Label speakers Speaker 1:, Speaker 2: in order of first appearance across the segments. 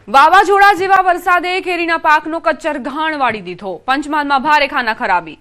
Speaker 1: વાવાઝોડા જેવા વરસાદે કેરીના પાકનો કચ્ચર ઘાણ વાળી દીધો. પંચમહાલમાં ભારે ખાના ખરાબી.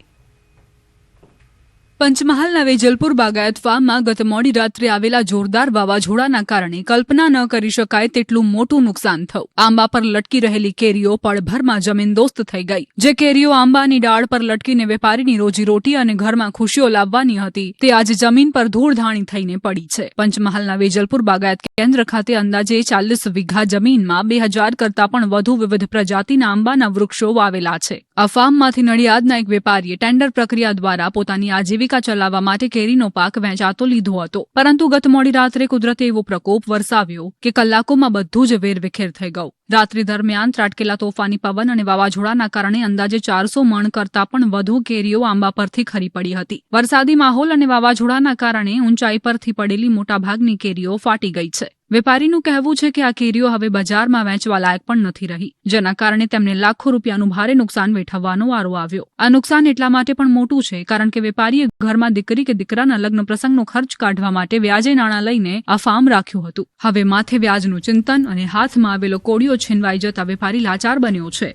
Speaker 2: પંચમહાલના વેજલપુર બાગાયત ફાર્મમાં ગત મોડી રાત્રે આવેલા જોરદાર વાવાઝોડાના કારણે કલ્પના ન કરી શકાય તેટલું મોટું નુકસાન થયું. આંબા પર લટકી રહેલી કેરીઓ પળભરમાં જમીનદોસ્ત થઈ ગઈ. જે કેરીઓ આંબાની ડાળ પર લટકીને વેપારીની રોજીરોટી અને ઘરમાં ખુશીઓ લાવવાની હતી, તે આજે જમીન પર ધૂળધાણી થઈને પડી છે. પંચમહાલના વેજલપુર બાગાયત કેન્દ્ર ખાતે અંદાજે 40 વીઘા જમીનમાં 2000 કરતા પણ વધુ વિવિધ પ્રજાતિના આંબાના વૃક્ષો વાવેલા છે. આ ફાર્મમાંથી નડિયાદના એક વેપારીએ ટેન્ડર પ્રક્રિયા દ્વારા પોતાની આજીવિકા ચલાવવા માટે કેરીનો પાક વેચાતો લીધો હતો. પરંતુ ગત મોડી રાત્રે કુદરતે એવો પ્રકોપ વરસાવ્યો કે કલાકોમાં બધું જ વેરવિખેર થઈ ગયું. રાત્રિ દરમિયાન ત્રાટકેલા તોફાની પવન અને વાવાઝોડાના કારણે અંદાજે 400 મણ કરતા પણ વધુ કેરીઓ આંબા પરથી ખરી પડી હતી. વરસાદી માહોલ અને વાવાઝોડાના કારણે ઊંચાઈ પરથી પડેલી મોટાભાગની કેરીઓ ફાટી ગઈ છે. વેપારીનું કહેવું છે કે આ કેરીઓ હવે બજારમાં વેચવા લાયક પણ નથી રહી, જેના કારણે તેમને લાખો રૂપિયાનું ભારે નુકસાન વેઠવવાનો વારો આવ્યો. આ નુકસાન એટલા માટે પણ મોટું છે કારણ કે વેપારીએ ઘરમાં દીકરી કે દીકરાના લગ્ન પ્રસંગનો ખર્ચ કાઢવા માટે વ્યાજે નાણાં લઈને આ ફાર્મ રાખ્યું હતું. હવે માથે વ્યાજનું ચિંતન અને હાથમાં આવેલો કોળિયો છીનવાઈ જતા વેપારી લાચાર બન્યો છે.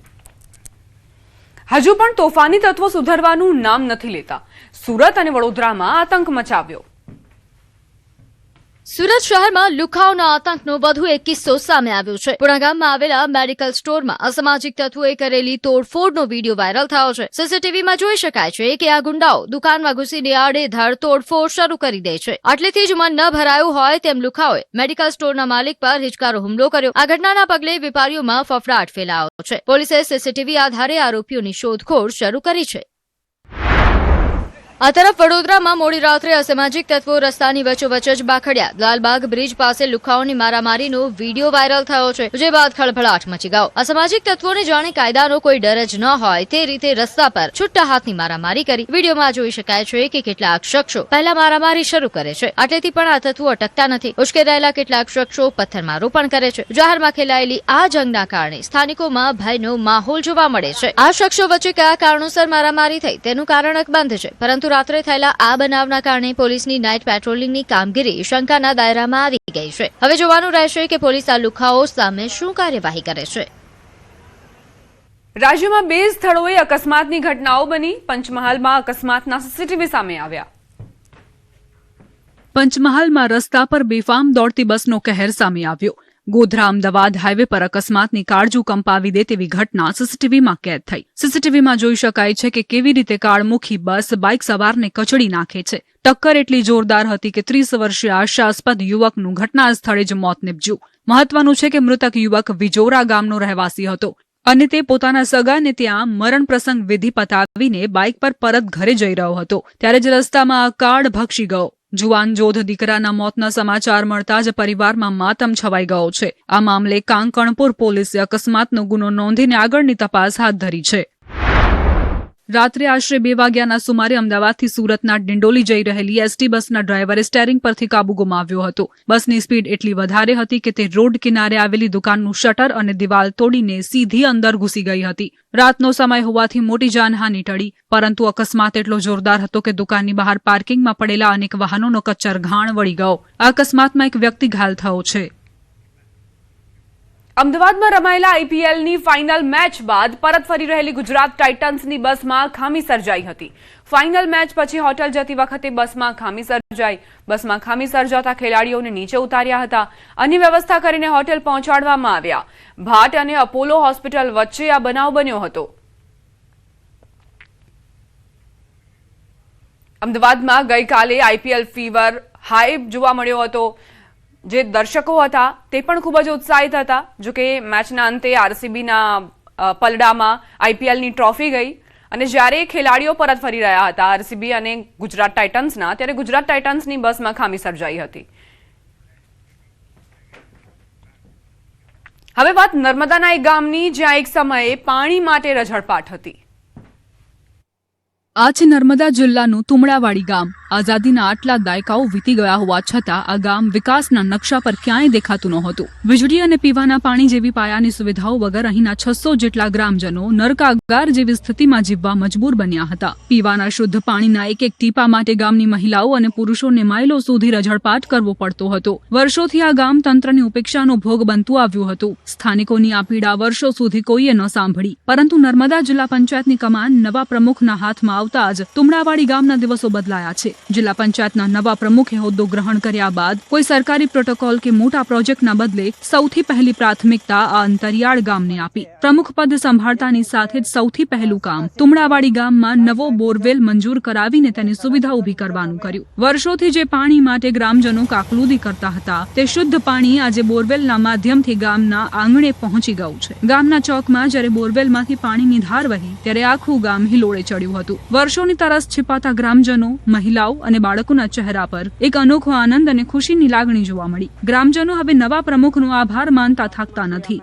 Speaker 1: હજુ પણ તોફાની તત્વો સુધરવાનું નામ નથી લેતા. સુરત અને વડોદરામાં આતંક મચાવ્યો.
Speaker 3: સુરત શહેરમાં લુખાઓના આતંકનો વધુ એક કિસ્સો સામે આવ્યો છે. પુણા ગામમાં આવેલા મેડિકલ સ્ટોરમાં અસામાજિક તત્વોએ કરેલી તોડફોડનો વિડીયો વાયરલ થયો છે. સીસીટીવીમાં જોઈ શકાય છે કે આ ગુંડાઓ દુકાનમાં ઘૂસીને આડેધડ તોડફોડ શરૂ કરી દે છે. આટલેથી જ મન ન ભરાયું હોય તેમ લુખાઓએ મેડિકલ સ્ટોરના માલિક પર હિચકારો હુમલો કર્યો. આ ઘટનાના પગલે વેપારીઓમાં ફફડાટ ફેલાયો છે. પોલીસે સીસીટીવી આધારે આરોપીઓની શોધખોળ શરૂ કરી છે. આ તરફ વડોદરામાં મોડી રાત્રે અસામાજિક તત્વો રસ્તાની વચ્ચોવચ્ચ જ બાખડ્યા. લાલબાગ બ્રિજ પાસે લુખાઓની મારામારીનો વિડીયો વાયરલ થયો છે, જે બાદ ખળભળાટ મચી ગયો. અસામાજિક તત્વોને જાણે કાયદાનો કોઈ ડર જ ન હોય તે રીતે રસ્તા પર છૂટા હાથની મારામારી કરી. વિડીયોમાં જોઈ શકાય છે કે કેટલાક શખ્સો પહેલા મારામારી શરૂ કરે છે. આટલેથી પણ આ તત્વો અટકતા નથી. ઉશ્કેરાયેલા કેટલાક શખ્સો પથ્થરમારો પણ કરે છે. જાહેરમાં ખેલાયેલી આ જંગના કારણે સ્થાનિકોમાં ભયનો માહોલ જોવા મળે છે. આ શખ્સો વચ્ચે કયા કારણોસર મારામારી થઈ તેનું કારણ અકબંધ છે, પરંતુ રાત્રે થયેલા આ બનાવના કારણે પોલીસની નાઇટ પેટ્રોલિંગની કામગીરી શંકાના દાયરામાં આવી ગઈ છે. હવે જોવાનું રહેશે કે પોલીસ આ લુખાઓ સામે શું કાર્યવાહી કરે છે.
Speaker 1: રાજ્યમાં 2 સ્થળોએ અકસ્માતની ઘટનાઓ બની. પંચમહાલમાં અકસ્માતના સીસીટીવી સામે આવ્યા.
Speaker 2: પંચમહાલમાં રસ્તા પર બેફામ દોડતી બસનો કહેર સામે આવ્યો. ગોધરા અમદાવાદ હાઈવે પર અકસ્માતની કાળજુ કંપાવી દે તેવી ઘટના સીસીટીવીમાં કેદ થઈ. સીસીટીવીમાં જોઈ શકાય છે કે કેવી રીતે કાળમુખી બસ બાઇક સવારને કચડી નાખે છે. ટક્કર એટલી જોરદાર હતી કે 30 વર્ષીય આશાસ્પદ યુવકનું ઘટના સ્થળે જ મોત નીપજ્યું. મહત્વનું છે કે મૃતક યુવક વિજોરા ગામનો રહેવાસી હતો અને તે પોતાના સગાને ત્યાં મરણ પ્રસંગ વિધિ પતાવીને બાઇક પર પરત ઘરે જઈ રહ્યો હતો, ત્યારે જ રસ્તામાં આ કાળ ભક્ષી ગયો. જુવાન જોધ દીકરાના મોતના સમાચાર મળતા જ પરિવારમાં માતમ છવાઈ ગયો છે. આ મામલે કાંકણપુર પોલીસે અકસ્માતનો ગુનો નોંધીને આગળની તપાસ હાથ ધરી છે. રાત્રે આશરે 2 વાગ્યાના સુમારે અમદાવાદથી સુરતના ડિંડોલી જઈ રહેલી એસટી બસના ડ્રાઈવરે સ્ટેરિંગ પરથી કાબુ ગુમાવ્યો હતો. બસની સ્પીડ એટલી વધારે હતી કે તે રોડ કિનારે આવેલી દુકાનનું શટર અને દિવાલ તોડીને સીધી અંદર ઘૂસી ગઈ હતી. રાતનો સમય હોવાથી મોટી જાનહાનિ ટળી, પરંતુ અકસ્માત એટલો જોરદાર હતો કે દુકાનની બહાર પાર્કિંગમાં પડેલા અનેક વાહનોનો કચ્ચર ઘાણ વળી ગયો. આ અકસ્માતમાં એક વ્યક્તિ ઘાયલ થયો છે.
Speaker 1: અમદાવાદમાં રમાયેલા આઈપીએલની ફાઇનલ મેચ બાદ પરત ફરી રહેલી ગુજરાત ટાઇટન્સની બસમાં ખામી સર્જાઈ હતી. ફાઇનલ મેચ પછી હોટેલ જતી વખતે બસમાં ખામી સર્જાઈ. બસમાં ખામી સર્જાતા ખેલાડીઓને નીચે ઉતાર્યા હતા. અન્ય વ્યવસ્થા કરીને હોટેલ પહોંચાડવામાં આવ્યા. ભાટ અને અપોલો હોસ્પિટલ વચ્ચે આ બનાવ બન્યો હતો. અમદાવાદમાં ગઈકાલે આઈપીએલ ફીવર હાઈ જોવા મળ્યો હતો. જે દર્શકો હતા તે પણ ખૂબ જ ઉત્સાહિત હતા. જોકે મેચના અંતે આરસીબીના પલડામાં આઈપીએલની ટ્રોફી ગઈ અને જ્યારે ખેલાડીઓ પરત ફરી રહ્યા હતા આરસીબી અને ગુજરાત ટાઇટન્સના, ત્યારે ગુજરાત ટાઇટન્સની બસમાં ખામી સર્જાઈ હતી. હવે વાત નર્મદાના એક ગામની, જ્યાં એક સમયે પાણી માટે રઝળપાટ હતી.
Speaker 2: આ છે નર્મદા જિલ્લાનું તુમડાવાડી ગામ. આઝાદીના આટલા દાયકાઓ વીતી ગયા હોવા છતાં આ ગામ વિકાસના નકશા પર ક્યાંય દેખાતું નહોતું. વીજળી અને પીવાના પાણી જેવી પાયાની સુવિધાઓ વગર અહીંના 600 જેટલા ગ્રામજનો નરકાગાર જેવી સ્થિતિમાં જીવવા મજબૂર બન્યા હતા. પીવાના શુદ્ધ પાણીના એક એક ટીપા માટે ગામની મહિલાઓ અને પુરુષોને માઇલો સુધી રઝળપાટ કરવો પડતો હતો. વર્ષોથી આ ગામ તંત્રની ઉપેક્ષાનો ભોગ બનતું આવ્યું હતું. સ્થાનિકોની આ પીડા વર્ષો સુધી કોઈએ ન સાંભળી, પરંતુ નર્મદા જિલ્લા પંચાયતની કમાન નવા પ્રમુખના હાથમાં આવતા જ તુમડાવાડી ગામના દિવસો બદલાયા છે. જિલ્લા પંચાયતના નવા પ્રમુખે હોદ્દો ગ્રહણ કર્યા બાદ કોઈ સરકારી પ્રોટોકોલ કે મોટા પ્રોજેક્ટના બદલે સૌથી પહેલી પ્રાથમિકતા આ અંતરિયાળ ગામને આપી. પ્રમુખ પદ સંભાળતાની સાથે જ સૌથી પહેલું કામ તુમડાવાડી ગામમાં નવો બોરવેલ મંજૂર કરાવીને તેની સુવિધા ઊભી કરવાનું કર્યું. વર્ષોથી જે પાણી માટે ગ્રામજનો કાકલુદી કરતા હતા તે શુદ્ધ પાણી આજે બોરવેલના માધ્યમથી ગામના આંગણે પહોંચી ગયું છે. ગામના ચોકમાં જ્યારે બોરવેલમાંથી પાણીની ધાર વહી ત્યારે આખું ગામ હિલોળે ચડ્યું હતું. વર્ષોની તરસ छिपाता ग्रामजनो, महिलाओं અને બાળકોના ચહેરા પર એક અનોખો આનંદ અને ખુશીની લાગણી જોવા મળી. ગ્રામજનો હવે નવા પ્રમુખનો આભાર માનતા થાકતા નથી.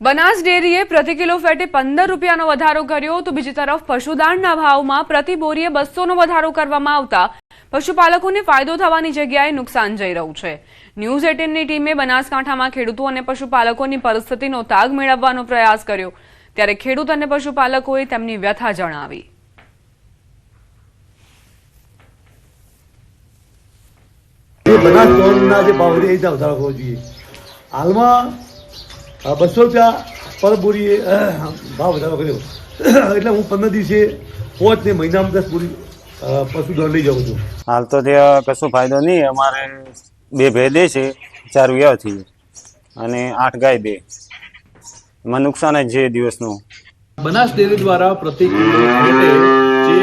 Speaker 1: બનાસ ડેરીએ પ્રતિ કિલો ફેટે 15 રૂપિયાનો વધારો કર્યો તો બીજી તરફ પશુદાણના ભાવમાં પ્રતિ બોરીએ 200નો વધારો કરવામાં આવતા પશુપાલકોને ફાયદો થવાની જગ્યાએ નુકસાન જઈ રહ્યું છે. ન્યૂઝ 18ની ટીમે બનાસકાંઠામાં ખેડૂતો અને પશુપાલકોની પરિસ્થિતિનો તાગ મેળવવાનો પ્રયાસ કર્યો, ત્યારે ખેડૂત અને પશુપાલકોએ તેમની વ્યથા જણાવી.
Speaker 4: બનાસ ચોરના જે ભાવ એ વધારો કરવો જોઈએ. હાલમાં 200 રૂપિયા પર બોરીએ ભાવ વધારો કર્યો એટલે હું 15 દિવસે 5 ને મહિનામાં 10 બોરી પશુ દોડ લઈ જાઉં છું.
Speaker 5: હાલ તો ત્યાં કશો ફાયદો નહીં. અમારે 2 ભેદે છે, 4 વ્યવથી અને 8 ગાય 2. એમાં નુકસાન જ છે દિવસનું.
Speaker 6: બનાસ ડેરી દ્વારા પ્રતિ કિલો ફેટે જે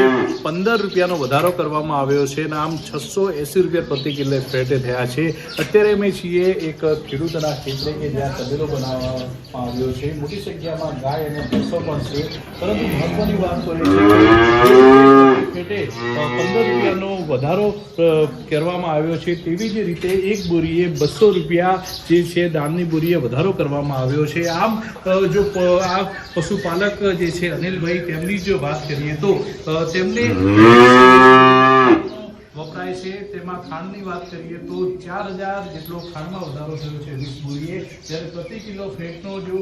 Speaker 6: 15 રૂપિયાનો વધારો કરવામાં આવ્યો છે અને આમ 680 રૂપિયા પ્રતિ કિલો ફેટે થયા છે. અત્યારે અમે છીએ એક ખેડૂતના ક્ષેત્રે કે જ્યાં તબેલો બનાવવામાં આવ્યો છે. મોટી સંખ્યામાં ગાય અને ભેંસો પણ છે, પરંતુ મહત્વની વાત તો એ છે કે ફેટે 15 રૂપિયાનો વધારો કરવામાં આવ્યો છે. તેવી જ રીતે એક બોરીએ 200 રૂપિયા જે છે દાણની બોરીએ વધારો કરવામાં આવ્યો છે. આમ જો આ પશુપાલક જે છે અનિલભાઈ, તેમની જો વાત કરીએ તો તેમને વપરાય છે તેમાં ખાંડની વાત કરીએ તો 4000 જેટલો ખાંડમાં વધારો થયો છે 20 બોરીએ, જ્યારે પ્રતિ કિલો ફેટનો જો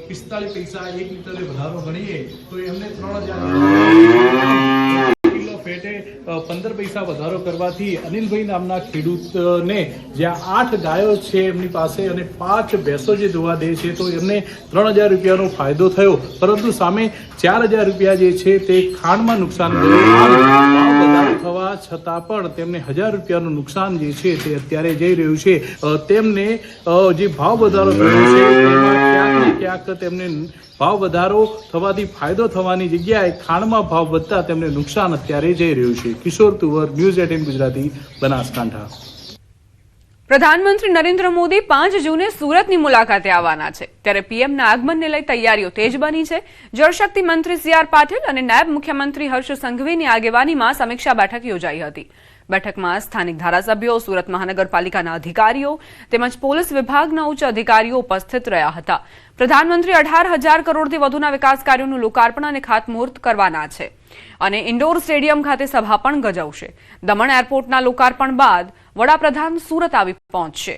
Speaker 6: 45 પૈસા 1 લીટરે વધારો ગણીએ તો એમને 3000 કિલો ફેટે 15 પૈસા વધારો કરવાથી અનિલભાઈ નામના ખેડૂતને જ્યાં 8 ગાયો છે એમની પાસે અને 5 ભેંસો જે દોવા દે છે તો એમને 3000 રૂપિયાનો ફાયદો થયો, પરંતુ સામે 4000 રૂપિયા જે છે તે ખાંડમાં નુકસાન ગયું. વધારો થવા છતાં પણ તેમને 1000 રૂપિયાનું નુકસાન જે છે તે અત્યારે જઈ રહ્યું છે. તેમને જે ભાવ વધારો થયો છે તેમાં ક્યાંક ને ક્યાંક તેમને ભાવ વધારો થવાથી ફાયદો થવાની જગ્યાએ ખાંડમાં ભાવ વધતા તેમને નુકસાન અત્યારે જઈ રહ્યું છે. કિશોર તુવર, ન્યૂઝ 18 ગુજરાતી, બનાસકાંઠા.
Speaker 1: પ્રધાનમંત્રી નરેન્દ્ર મોદી 5 જૂને સુરતની મુલાકાતે આવવાના છે, ત્યારે પીએમના આગમનને લઈ તૈયારીઓ તેજ બની છે. જળશક્તિ મંત્રી CR પાટીલ અને નાયબ મુખ્યમંત્રી હર્ષ સંઘવીની આગેવાનીમાં સમીક્ષા બેઠક યોજાઈ હતી. બેઠકમાં સ્થાનિક ધારાસભ્યો, સુરત મહાનગરપાલિકાના અધિકારીઓ તેમજ પોલીસ વિભાગના ઉચ્ચ અધિકારીઓ ઉપસ્થિત રહ્યા હતા. પ્રધાનમંત્રી 18,000 કરોડથી વધુના વિકાસ કાર્યોનું લોકાર્પણ અને ખાતમુહૂર્ત કરવાના છે અને ઇન્ડોર સ્ટેડિયમ ખાતે સભા પણ ગજવશે. દમણ એરપોર્ટના લોકાર્પણ બાદ વડાપ્રધાન સુરત આવી પહોંચશે.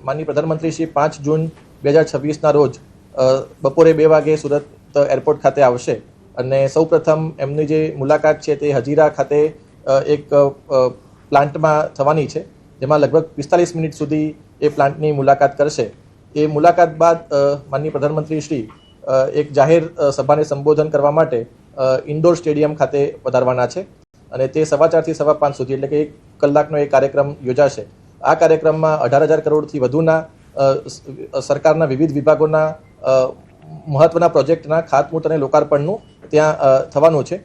Speaker 7: માનનીય પ્રધાનમંત્રી શ્રી 5 જૂન 2026ના રોજ બપોરે 2 વાગે સુરત એરપોર્ટ ખાતે આવશે અને સૌપ્રથમ એમની જે મુલાકાત છે તે હજીરા ખાતે એક પ્લાન્ટમાં થવાની છે, જેમાં લગભગ 45 મિનિટ સુધી એ પ્લાન્ટની મુલાકાત કરશે. એ મુલાકાત બાદ માનનીય પ્રધાનમંત્રી શ્રી એક જાહેર સભાને સંબોધન કરવા માટે ઇન્ડોર સ્ટેડિયમ ખાતે વધારવાના છે અને તે 4:15 થી 5:15 સુધી એટલે કે 1 કલાકનો એ કાર્યક્રમ યોજાશે. આ કાર્યક્રમમાં 18,000 કરોડથી વધુના સરકારના વિવિધ વિભાગોના મહત્વના પ્રોજેક્ટના ખાતમુહૂર્ત અને લોકાર્પણનું ત્યાં થવાનું છે.